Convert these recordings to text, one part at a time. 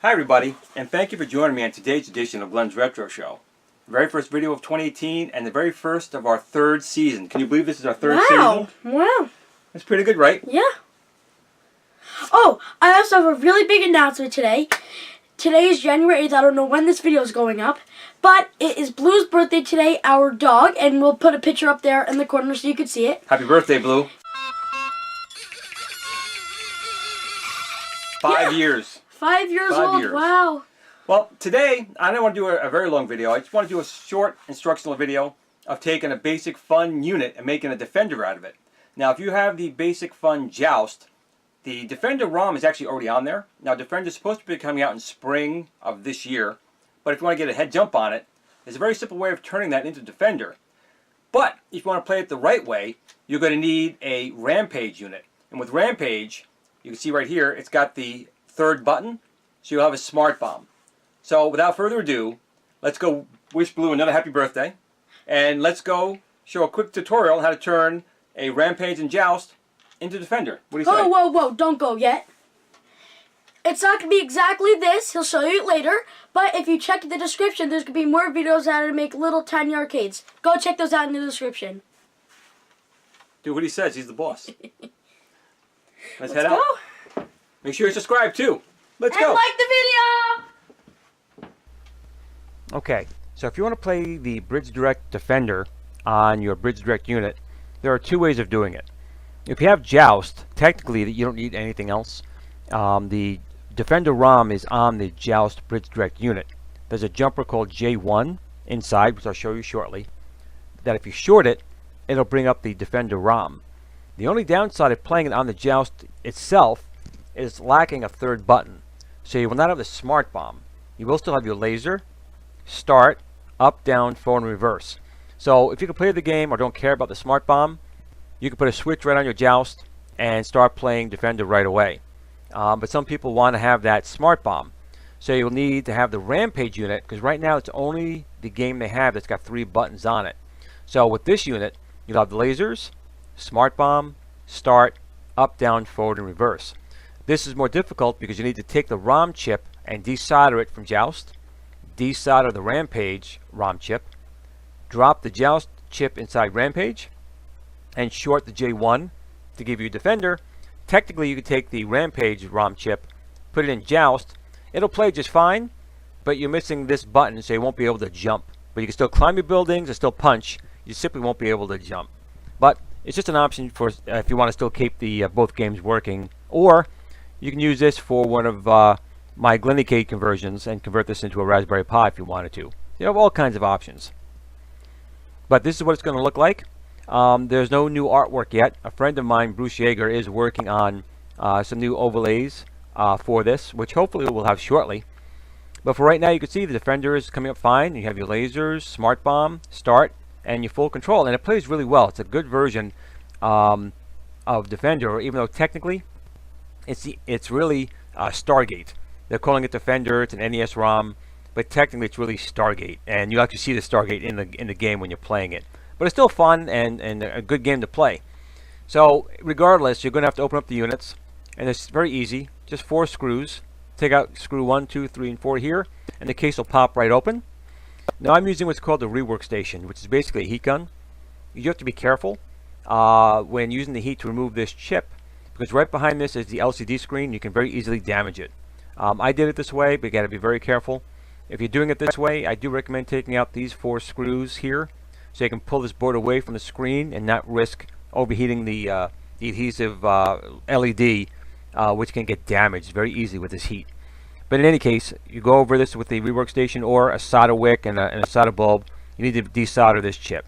Hi everybody, and thank you for joining me on today's edition of Glen's Retro Show. The very first video of 2018 and the very first of our third season. Can you believe this is our third season? Wow. That's pretty good, right? Yeah. Oh, I also have a really big announcement today. Today is January 8th. I don't know when this video is going up, but it is Blue's birthday today, our dog, and we'll put a picture up there in the corner so you can see it. Happy birthday, Blue. 5 years. 5 years old. Wow. Well, today, I don't want to do a very long video. I just want to do a short instructional video of taking a basic fun unit and making a Defender out of it. Now, if you have the basic fun Joust, the Defender ROM is actually already on there. Now, Defender is supposed to be coming out in spring of this year, but if you want to get a head jump on it, there's a very simple way of turning that into Defender. But if you want to play it the right way, you're going to need a Rampage unit. And with Rampage, you can see right here, it's got the third button, so you'll have a smart bomb. So without further ado, let's go wish Blue another happy birthday, and let's go show a quick tutorial on how to turn a Rampage and Joust into Defender. What do you say? Whoa, don't go yet. It's not going to be exactly this. He'll show you it later, but if you check the description, there's going to be more videos on how to make little tiny arcades. Go check those out in the description. Do what he says. He's the boss. Let's head go. out. Make sure you subscribe too. Let's go. And like the video! Okay, so if you want to play the Bridge Direct Defender on your Bridge Direct unit, there are two ways of doing it. If you have Joust, technically you don't need anything else. The Defender ROM is on the Joust Bridge Direct unit. There's a jumper called J1 inside, which I'll show you shortly, that if you short it, it'll bring up the Defender ROM. The only downside of playing it on the Joust itself is lacking a third button. So you will not have the smart bomb. You will still have your laser, start, up, down, forward, and reverse. So if you can play the game or don't care about the smart bomb, you can put a switch right on your Joust and start playing Defender right away. But some people want to have that smart bomb. So you'll need to have the Rampage unit, because right now it's only the game they have that's got 3 buttons on it. So with this unit, you'll have the lasers, smart bomb, start, up, down, forward, and reverse. This is more difficult because you need to take the ROM chip and desolder it from Joust, desolder the Rampage ROM chip, drop the Joust chip inside Rampage, and short the J1 to give you Defender. Technically, you could take the Rampage ROM chip, put it in Joust. It'll play just fine, but you're missing this button, so you won't be able to jump. But you can still climb your buildings and still punch. You simply won't be able to jump. But it's just an option for if you want to still keep the both games working, or you can use this for one of my Glen conversions and convert this into a Raspberry Pi if you wanted to. You have all kinds of options. But this is what it's going to look like. There's no new artwork yet. A friend of mine, Bruce Yeager, is working on some new overlays for this, which hopefully we'll have shortly. But for right now, you can see the Defender is coming up fine. You have your lasers, smart bomb, start, and your full control. And it plays really well. It's a good version of Defender, even though technically it's really Stargate. They're calling it Defender. It's an NES ROM, but technically it's really Stargate, and you actually see the Stargate in the game when you're playing it. But it's still fun and a good game to play. So regardless, you're going to have to open up the units, and it's very easy. Just 4 screws. Take out screw 1, 2, 3, and 4 here, and the case will pop right open. Now I'm using what's called the rework station, which is basically a heat gun. You have to be careful when using the heat to remove this chip, because right behind this is the LCD screen. You can very easily damage it. I did it this way, but you got to be very careful. If you're doing it this way, I do recommend taking out these 4 screws here, so you can pull this board away from the screen and not risk overheating the adhesive LED, which can get damaged very easily with this heat. But in any case, you go over this with the rework station or a solder wick and a solder bulb. You need to desolder this chip.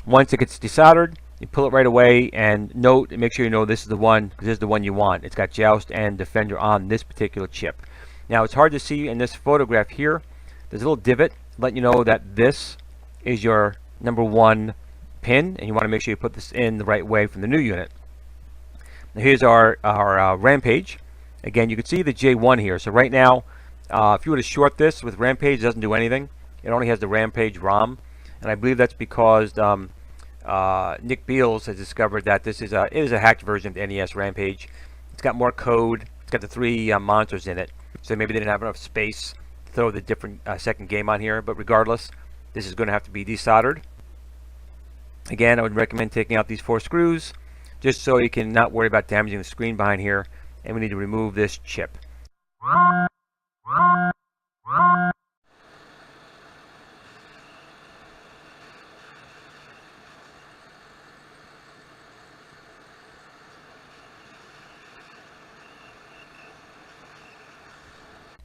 Once it gets desoldered, you pull it right away, and make sure you know this is the one, because this is the one you want. It's got Joust and Defender on this particular chip. Now it's hard to see in this photograph here. There's a little divot letting you know that this is your number 1 pin, and you want to make sure you put this in the right way from the new unit. Now here's our Rampage. Again, you can see the J1 here. So right now, if you were to short this with Rampage, it doesn't do anything. It only has the Rampage ROM, and I believe that's because Nick Beals has discovered that this is a hacked version of the NES Rampage. It's got more code, It's got the three monitors in it, so maybe they didn't have enough space to throw the different second game on here. But regardless, this is going to have to be desoldered. Again, I would recommend taking out these 4 screws just so you can not worry about damaging the screen behind here. And we need to remove this chip.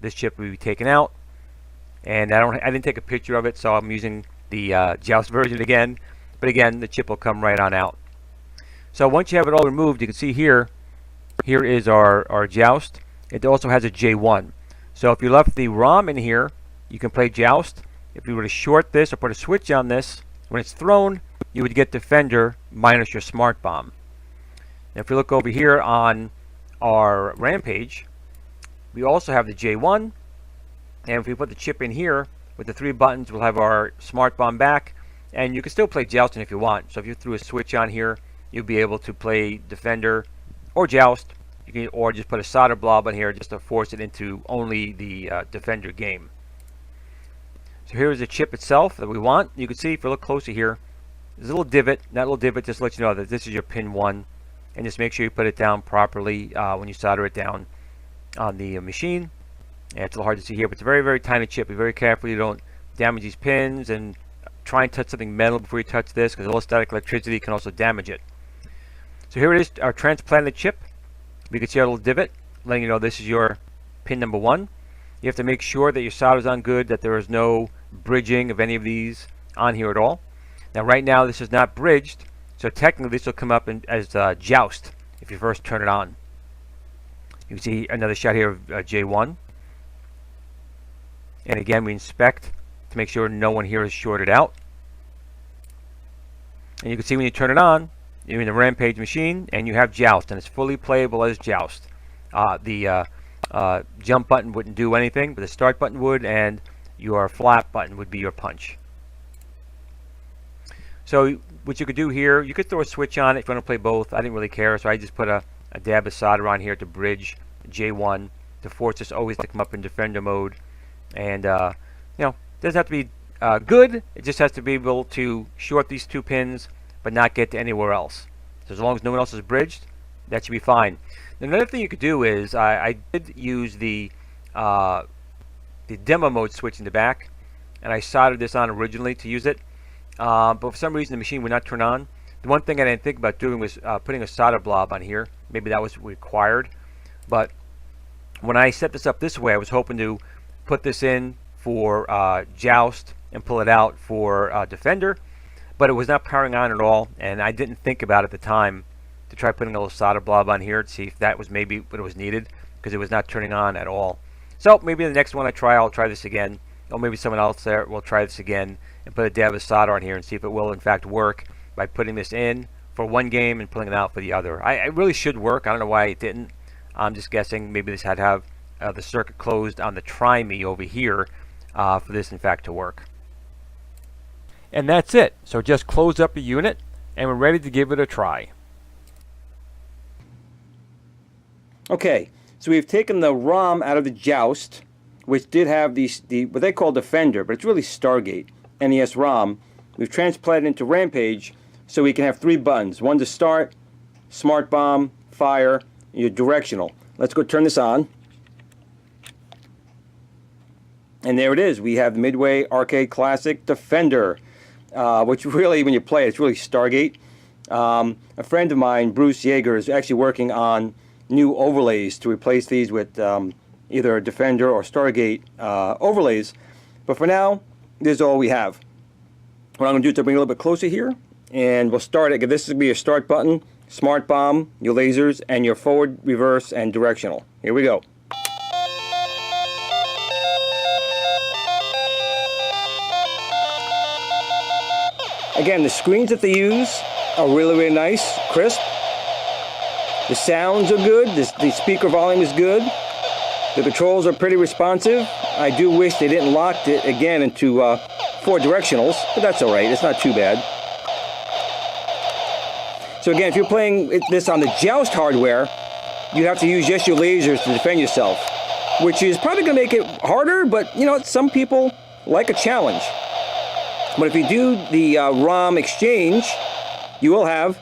This chip will be taken out, and I didn't take a picture of it, so I'm using the Joust version again. But again, the chip will come right on out. So once you have it all removed, you can see here is our Joust. It also has a J1. So if you left the ROM in here, you can play Joust. If you were to short this or put a switch on this, when it's thrown, you would get Defender minus your Smart Bomb. Now if you look over here on our Rampage, we also have the J1, and if we put the chip in here with the 3 buttons, we'll have our Smart Bomb back, and you can still play Jousting if you want. So if you threw a switch on here, you'll be able to play Defender or Joust. You can, or just put a solder blob on here just to force it into only the Defender game. So here's the chip itself that we want. You can see if you look closer here, there's a little divot. That little divot just lets you know that this is your pin 1, and just make sure you put it down properly when you solder it down on the machine. And it's a little hard to see here, but it's a very, very tiny chip. Be very careful you don't damage these pins, and try and touch something metal before you touch this, because a little static electricity can also damage it. So here it is, our transplanted chip. You can see our little divot letting you know this is your pin number 1. You have to make sure that your solder's on good, that there is no bridging of any of these on here at all. Now right now this is not bridged, so technically this will come up as Joust if you first turn it on. You can see another shot here of J1. And again, we inspect to make sure no one here is shorted out. And you can see when you turn it on, you're in the Rampage machine, and you have Joust, and it's fully playable as Joust. The jump button wouldn't do anything, but the start button would, and your flap button would be your punch. So what you could do here, you could throw a switch on it if you want to play both. I didn't really care, so I just put a dab of solder on here to bridge J1 to force this always to come up in Defender mode. And you know, it doesn't have to be good. It just has to be able to short these 2 pins but not get to anywhere else. So as long as no one else is bridged, that should be fine. Now, another thing you could do is I did use the demo mode switch in the back, and I soldered this on originally to use it, but for some reason the machine would not turn on. The one thing I didn't think about doing was putting a solder blob on here. Maybe that was required, but when I set this up this way, I was hoping to put this in for Joust and pull it out for Defender, but it was not powering on at all, and I didn't think about it at the time to try putting a little solder blob on here to see if that was maybe what was needed, because it was not turning on at all. So maybe the next one I'll try this again, or maybe someone else there will try this again and put a dab of solder on here and see if it will in fact work by putting this in for one game and pulling it out for the other. It really should work. I don't know why it didn't. I'm just guessing maybe this had to have the circuit closed on the Try Me over here for this in fact to work. And that's it. So just close up the unit and we're ready to give it a try. Okay, so we've taken the ROM out of the Joust, which did have the what they call Defender, but it's really Stargate, NES ROM. We've transplanted into Rampage so we can have 3 buttons. One to start, Smart Bomb, Fire, your directional. Let's go turn this on. And there it is. We have the Midway Arcade Classic Defender, which really, when you play it, it's really Stargate. A friend of mine, Bruce Yeager, is actually working on new overlays to replace these with either Defender or Stargate overlays. But for now, this is all we have. What I'm going to do is to bring it a little bit closer here, and we'll start it. This will be your start button, Smart Bomb, your lasers, and your forward, reverse, and directional. Here we go. Again, the screens that they use are really, really nice, crisp. The sounds are good. The speaker volume is good. The controls are pretty responsive. I do wish they didn't lock it again into 4 directionals, but that's all right. It's not too bad. So again, if you're playing this on the Joust hardware, you have to use just your lasers to defend yourself, which is probably going to make it harder, but you know, some people like a challenge. But if you do the ROM exchange, you will have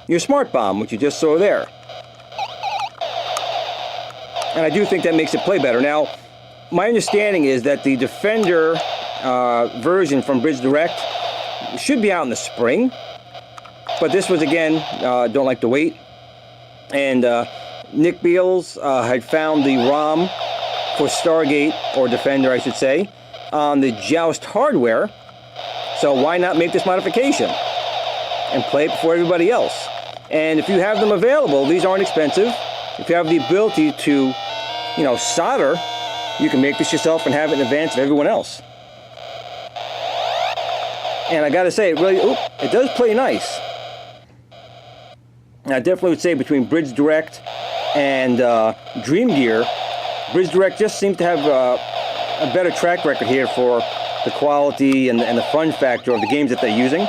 your smart bomb, which you just saw there. And I do think that makes it play better. Now, my understanding is that the Defender version from Bridge Direct should be out in the spring. But this was, again, don't like to wait. And Nick Beals had found the ROM for Stargate, or Defender I should say, on the Joust hardware. So why not make this modification and play it before everybody else? And if you have them available, these aren't expensive. If you have the ability to, you know, solder, you can make this yourself and have it in advance of everyone else. And I gotta say, it really, it does play nice. And I definitely would say between Bridge Direct and Dream Gear, Bridge Direct just seems to have a better track record here for the quality and the fun factor of the games that they're using.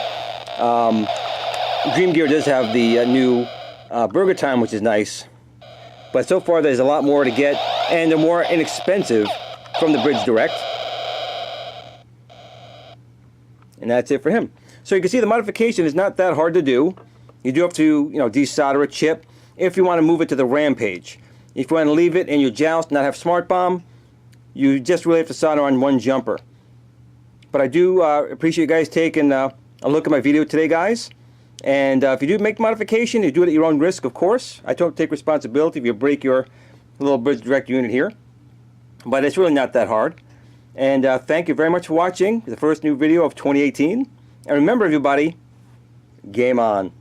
Dream Gear does have the new Burger Time, which is nice. But so far there's a lot more to get, and they're more inexpensive from the Bridge Direct. And that's it for him. So you can see the modification is not that hard to do. You do have to, you know, desolder a chip if you want to move it to the Rampage. If you want to leave it in your Joust, not have Smart Bomb, you just really have to solder on one jumper. But I do appreciate you guys taking a look at my video today, guys. And if you do make the modification, you do it at your own risk, of course. I don't take responsibility if you break your little Bridge Direct unit here. But it's really not that hard. And thank you very much for watching the first new video of 2018. And remember, everybody, game on.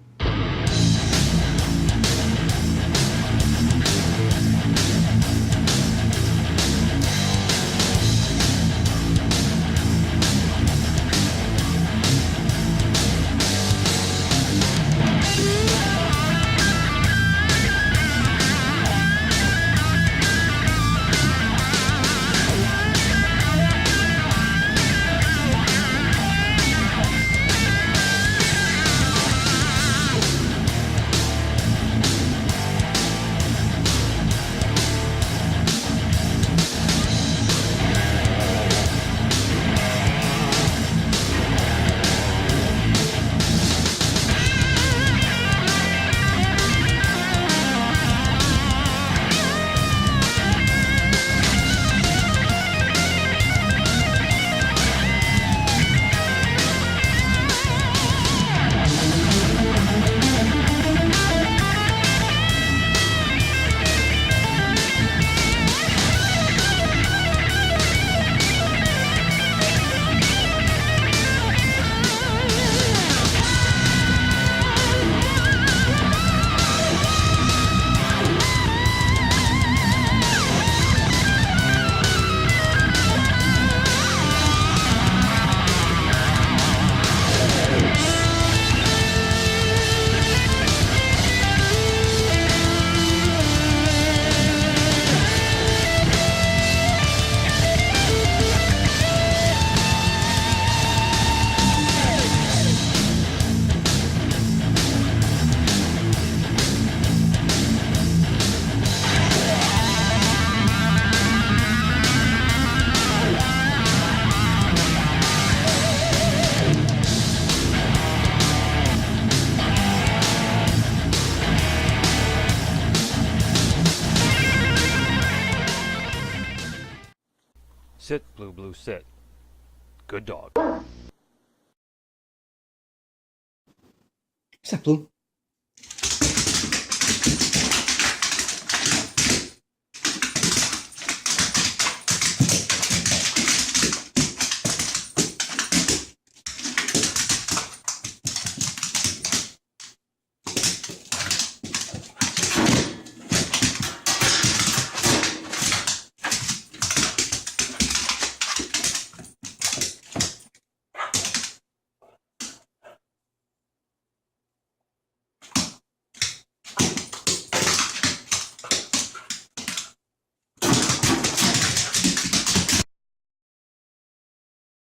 Sit, Blue Blue, sit. Good dog. What's up, Blue?